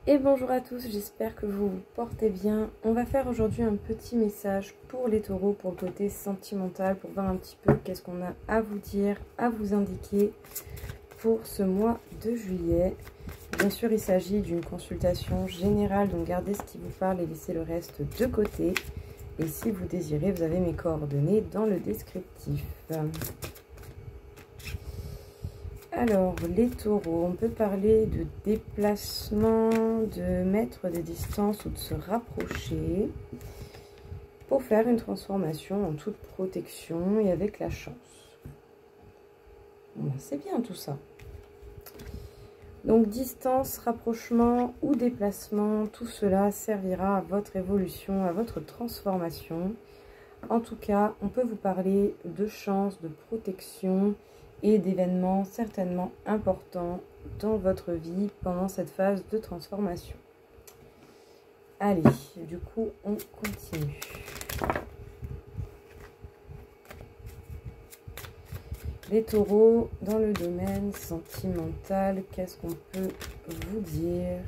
Et bonjour à tous, j'espère que vous vous portez bien. On va faire aujourd'hui un petit message pour les taureaux, pour le côté sentimental, pour voir un petit peu qu'est-ce qu'on a à vous dire, à vous indiquer pour ce mois de juillet. Bien sûr, il s'agit d'une consultation générale, donc gardez ce qui vous parle et laissez le reste de côté. Et si vous désirez, vous avez mes coordonnées dans le descriptif. Alors, les taureaux, on peut parler de déplacement, de mettre des distances ou de se rapprocher pour faire une transformation en toute protection et avec la chance. Bon, c'est bien tout ça. Donc, distance, rapprochement ou déplacement, tout cela servira à votre évolution, à votre transformation. En tout cas, on peut vous parler de chance, de protection et d'événements certainement importants dans votre vie pendant cette phase de transformation. Allez, du coup, on continue. Les taureaux, dans le domaine sentimental, qu'est-ce qu'on peut vous dire ?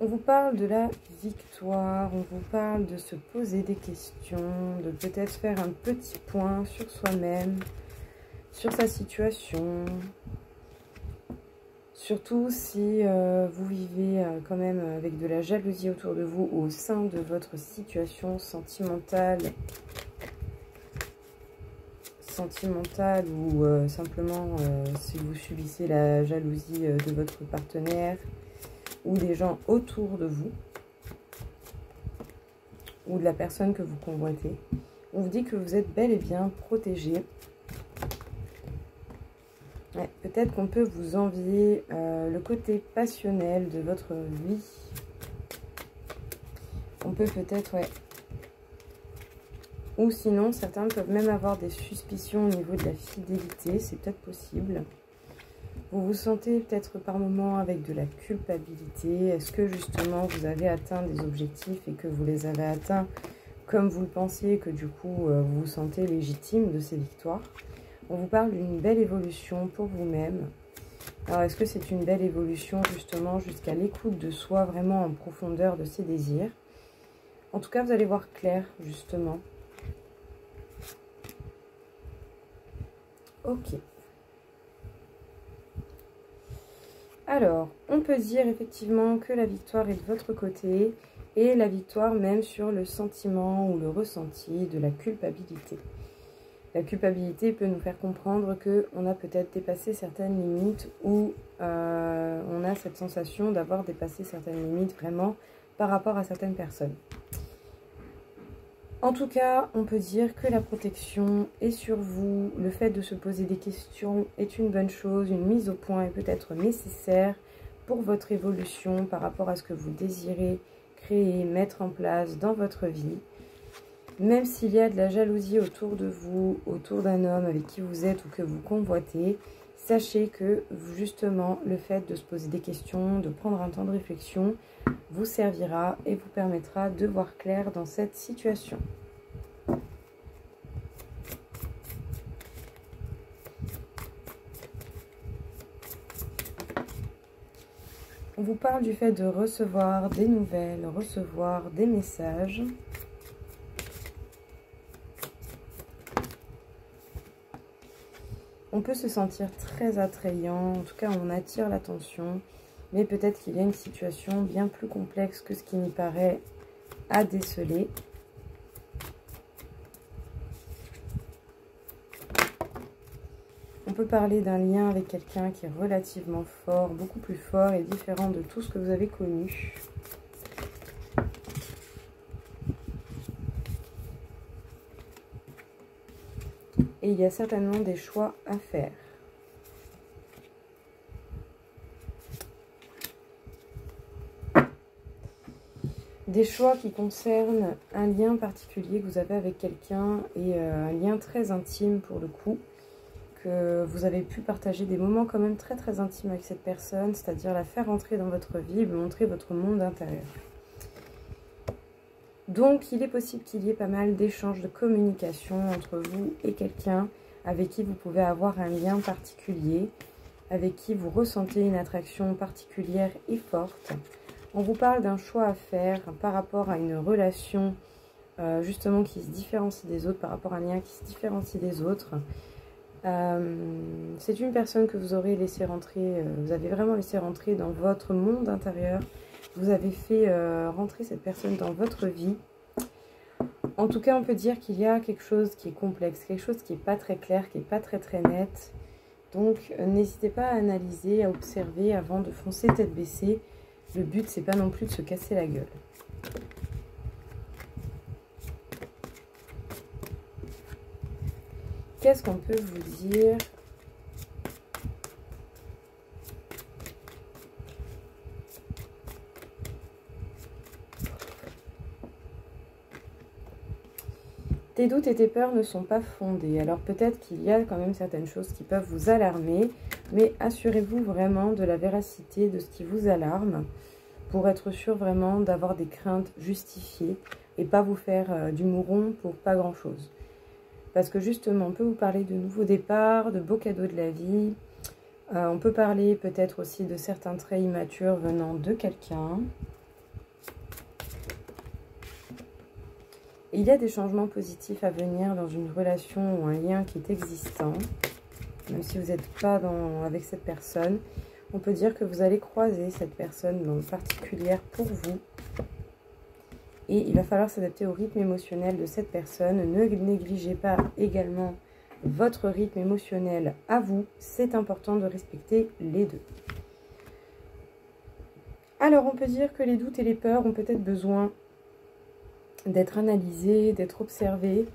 On vous parle de la victoire, on vous parle de se poser des questions, de peut-être faire un petit point sur soi-même, sur sa situation. Surtout si vous vivez quand même avec de la jalousie autour de vous au sein de votre situation sentimentale ou simplement si vous subissez la jalousie de votre partenaire ou des gens autour de vous, ou de la personne que vous convoitez. On vous dit que vous êtes bel et bien protégé. Ouais, peut-être qu'on peut vous envier le côté passionnel de votre vie. On peut peut-être, ouais. Ou sinon, certains peuvent même avoir des suspicions au niveau de la fidélité. C'est peut-être possible. Vous vous sentez peut-être par moments avec de la culpabilité. Est-ce que justement vous avez atteint des objectifs et que vous les avez atteints comme vous le pensiez, que du coup vous vous sentez légitime de ces victoires? On vous parle d'une belle évolution pour vous-même. Alors est-ce que c'est une belle évolution justement jusqu'à l'écoute de soi, vraiment en profondeur de ses désirs? En tout cas, vous allez voir clair justement. Ok. Alors, on peut dire effectivement que la victoire est de votre côté et la victoire même sur le sentiment ou le ressenti de la culpabilité. La culpabilité peut nous faire comprendre qu'on a peut-être dépassé certaines limites ou on a cette sensation d'avoir dépassé certaines limites vraiment par rapport à certaines personnes. En tout cas, on peut dire que la protection est sur vous. Le fait de se poser des questions est une bonne chose. Une mise au point est peut-être nécessaire pour votre évolution par rapport à ce que vous désirez créer, mettre en place dans votre vie. Même s'il y a de la jalousie autour de vous, autour d'un homme avec qui vous êtes ou que vous convoitez, sachez que justement le fait de se poser des questions, de prendre un temps de réflexion, vous servira et vous permettra de voir clair dans cette situation. On vous parle du fait de recevoir des nouvelles, recevoir des messages. On peut se sentir très attrayant, en tout cas on attire l'attention, mais peut-être qu'il y a une situation bien plus complexe que ce qui n'y paraît à déceler. On peut parler d'un lien avec quelqu'un qui est relativement fort, beaucoup plus fort et différent de tout ce que vous avez connu. Et il y a certainement des choix à faire. Des choix qui concernent un lien particulier que vous avez avec quelqu'un et un lien très intime pour le coup, que vous avez pu partager des moments quand même très très intimes avec cette personne, c'est-à-dire la faire entrer dans votre vie et vous montrer votre monde intérieur. Donc il est possible qu'il y ait pas mal d'échanges de communication entre vous et quelqu'un avec qui vous pouvez avoir un lien particulier, avec qui vous ressentez une attraction particulière et forte. On vous parle d'un choix à faire par rapport à une relation justement qui se différencie des autres, par rapport à un lien qui se différencie des autres. C'est une personne que vous aurez laissé rentrer, vous avez vraiment laissé rentrer dans votre monde intérieur. Vous avez fait rentrer cette personne dans votre vie. En tout cas, on peut dire qu'il y a quelque chose qui est complexe, quelque chose qui n'est pas très clair, qui n'est pas très net. Donc, n'hésitez pas à analyser, à observer avant de foncer tête baissée. Le but, c'est pas non plus de se casser la gueule. Qu'est-ce qu'on peut vous dire ? Tes doutes et tes peurs ne sont pas fondés. Alors peut-être qu'il y a quand même certaines choses qui peuvent vous alarmer, mais assurez-vous vraiment de la véracité de ce qui vous alarme pour être sûr vraiment d'avoir des craintes justifiées et pas vous faire du mouron pour pas grand-chose. Parce que justement, on peut vous parler de nouveaux départs, de beaux cadeaux de la vie. On peut parler peut-être aussi de certains traits immatures venant de quelqu'un. Il y a des changements positifs à venir dans une relation ou un lien qui est existant. Même si vous n'êtes pas avec cette personne, on peut dire que vous allez croiser cette personne particulière pour vous. Et il va falloir s'adapter au rythme émotionnel de cette personne. Ne négligez pas également votre rythme émotionnel à vous. C'est important de respecter les deux. Alors, on peut dire que les doutes et les peurs ont peut-être besoin d'être analysés, d'être observés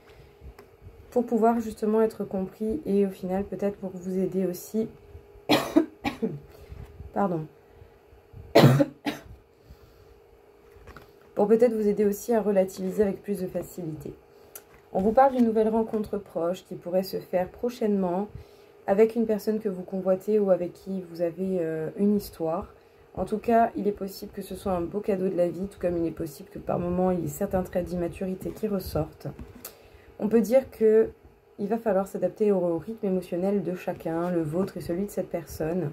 pour pouvoir justement être compris et au final peut-être pour vous aider aussi pardon pour peut-être vous aider aussi à relativiser avec plus de facilité. On vous parle d'une nouvelle rencontre proche qui pourrait se faire prochainement avec une personne que vous convoitez ou avec qui vous avez une histoire. En tout cas, il est possible que ce soit un beau cadeau de la vie, tout comme il est possible que par moments, il y ait certains traits d'immaturité qui ressortent. On peut dire qu'il va falloir s'adapter au rythme émotionnel de chacun, le vôtre et celui de cette personne.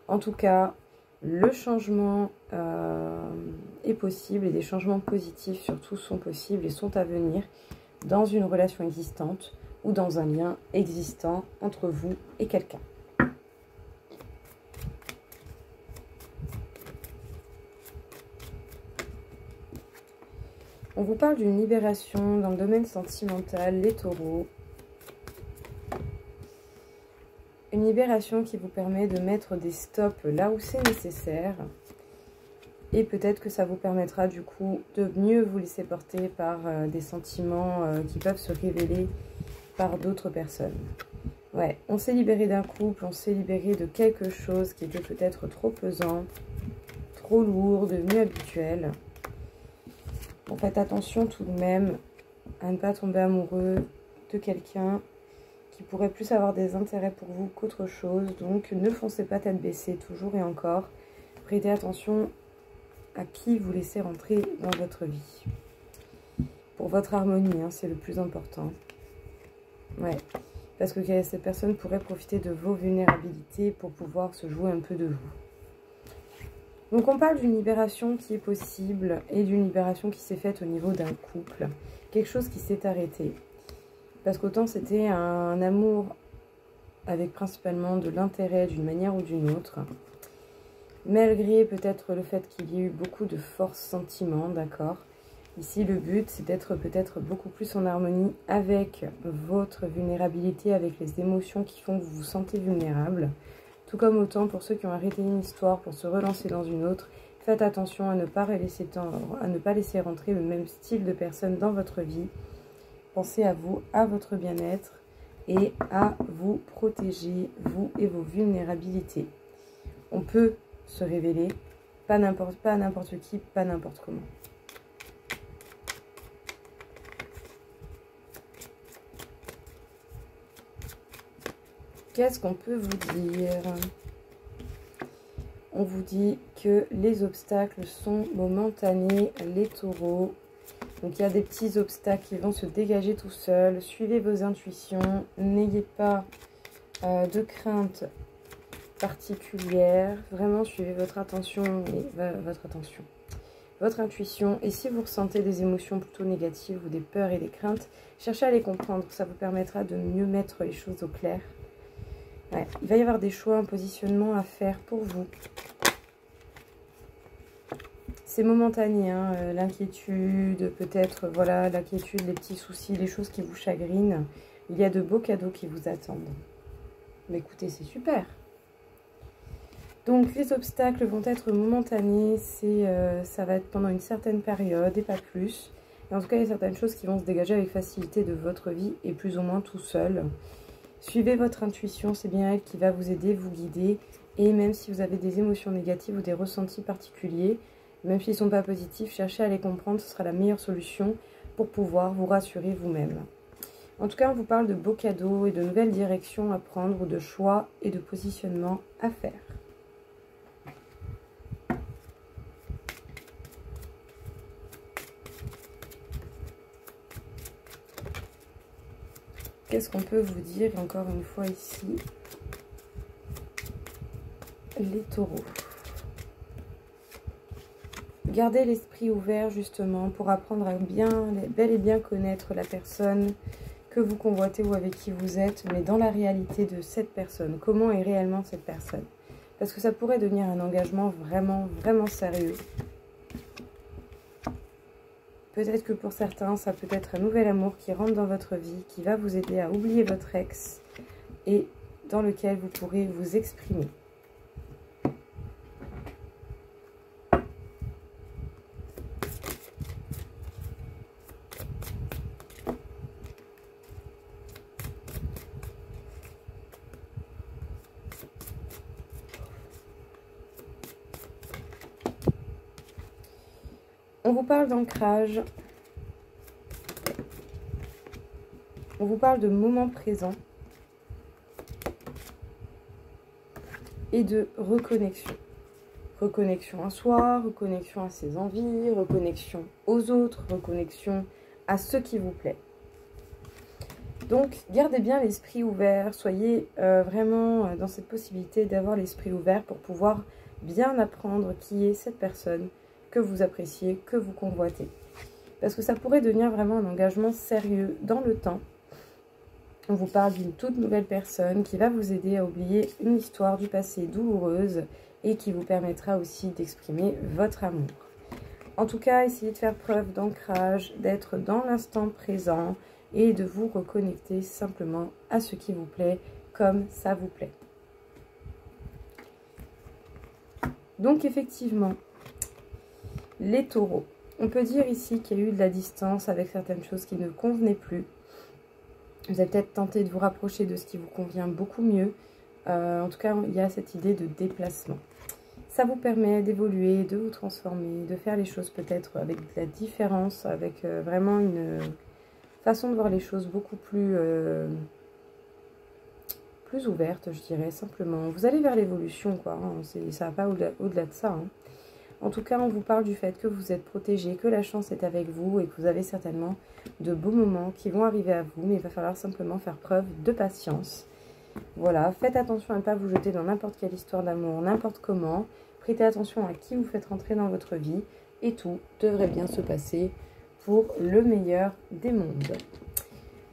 En tout cas, le changement est possible et des changements positifs surtout sont possibles et sont à venir dans une relation existante ou dans un lien existant entre vous et quelqu'un. On vous parle d'une libération dans le domaine sentimental, les taureaux. Une libération qui vous permet de mettre des stops là où c'est nécessaire. Et peut-être que ça vous permettra du coup de mieux vous laisser porter par des sentiments qui peuvent se révéler par d'autres personnes. Ouais, on s'est libéré d'un couple, on s'est libéré de quelque chose qui était peut-être trop pesant, trop lourd, devenu habituel. Bon, faites attention tout de même à ne pas tomber amoureux de quelqu'un qui pourrait plus avoir des intérêts pour vous qu'autre chose. Donc ne foncez pas tête baissée toujours et encore. Prêtez attention à qui vous laissez rentrer dans votre vie. Pour votre harmonie, hein, c'est le plus important. Ouais, parce que cette personne pourrait profiter de vos vulnérabilités pour pouvoir se jouer un peu de vous. Donc on parle d'une libération qui est possible et d'une libération qui s'est faite au niveau d'un couple. Quelque chose qui s'est arrêté. Parce qu'autant c'était un amour avec principalement de l'intérêt d'une manière ou d'une autre. Malgré peut-être le fait qu'il y ait eu beaucoup de force sentiments, d'accord. Ici le but c'est d'être peut-être beaucoup plus en harmonie avec votre vulnérabilité, avec les émotions qui font que vous vous sentez vulnérable. Tout comme autant pour ceux qui ont arrêté une histoire pour se relancer dans une autre, faites attention à ne pas laisser rentrer le même style de personne dans votre vie. Pensez à vous, à votre bien-être et à vous protéger, vous et vos vulnérabilités. On peut se révéler, pas n'importe qui, pas n'importe comment. Qu'est-ce qu'on peut vous dire? On vous dit que les obstacles sont momentanés, les taureaux. Donc il y a des petits obstacles qui vont se dégager tout seuls. Suivez vos intuitions. N'ayez pas de crainte particulière. Vraiment suivez votre attention et votre intuition. Et si vous ressentez des émotions plutôt négatives ou des peurs et des craintes, cherchez à les comprendre. Ça vous permettra de mieux mettre les choses au clair. Ouais, il va y avoir des choix, un positionnement à faire pour vous. C'est momentané, hein, l'inquiétude, peut-être, voilà, l'inquiétude, les petits soucis, les choses qui vous chagrinent. Il y a de beaux cadeaux qui vous attendent. Mais écoutez, c'est super. Donc, les obstacles vont être momentanés. Ça va être pendant une certaine période et pas plus. Et en tout cas, il y a certaines choses qui vont se dégager avec facilité de votre vie et plus ou moins tout seul. Suivez votre intuition, c'est bien elle qui va vous aider, vous guider. Et même si vous avez des émotions négatives ou des ressentis particuliers, même s'ils ne sont pas positifs, cherchez à les comprendre, ce sera la meilleure solution pour pouvoir vous rassurer vous-même. En tout cas, on vous parle de beaux cadeaux et de nouvelles directions à prendre, ou de choix et de positionnement à faire. Qu'est-ce qu'on peut vous dire encore une fois ici? Les taureaux. Gardez l'esprit ouvert justement pour apprendre à bel et bien connaître la personne que vous convoitez ou avec qui vous êtes, mais dans la réalité de cette personne. Comment est réellement cette personne? Parce que ça pourrait devenir un engagement vraiment, vraiment sérieux. Peut-être que pour certains, ça peut être un nouvel amour qui rentre dans votre vie, qui va vous aider à oublier votre ex et dans lequel vous pourrez vous exprimer. On vous parle d'ancrage, on vous parle de moment présent et de reconnexion. Reconnexion à soi, reconnexion à ses envies, reconnexion aux autres, reconnexion à ce qui vous plaît. Donc, gardez bien l'esprit ouvert, soyez vraiment dans cette possibilité d'avoir l'esprit ouvert pour pouvoir bien apprendre qui est cette personne que vous appréciez, que vous convoitez. Parce que ça pourrait devenir vraiment un engagement sérieux dans le temps. On vous parle d'une toute nouvelle personne qui va vous aider à oublier une histoire du passé douloureuse et qui vous permettra aussi d'exprimer votre amour. En tout cas, essayez de faire preuve d'ancrage, d'être dans l'instant présent et de vous reconnecter simplement à ce qui vous plaît comme ça vous plaît. Donc effectivement, les taureaux. On peut dire ici qu'il y a eu de la distance avec certaines choses qui ne convenaient plus. Vous avez peut-être tenté de vous rapprocher de ce qui vous convient beaucoup mieux. En tout cas, il y a cette idée de déplacement. Ça vous permet d'évoluer, de vous transformer, de faire les choses peut-être avec de la différence, avec vraiment une façon de voir les choses beaucoup plus ouverte, je dirais, simplement. Vous allez vers l'évolution, quoi. Hein. Ça va pas au-delà de ça. Hein. En tout cas, on vous parle du fait que vous êtes protégé, que la chance est avec vous et que vous avez certainement de beaux moments qui vont arriver à vous. Mais il va falloir simplement faire preuve de patience. Voilà, faites attention à ne pas vous jeter dans n'importe quelle histoire d'amour, n'importe comment. Prêtez attention à qui vous faites rentrer dans votre vie. Et tout devrait bien se passer pour le meilleur des mondes.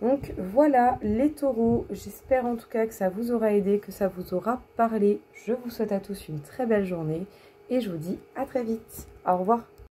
Donc voilà les taureaux. J'espère en tout cas que ça vous aura aidé, que ça vous aura parlé. Je vous souhaite à tous une très belle journée. Et je vous dis à très vite. Au revoir.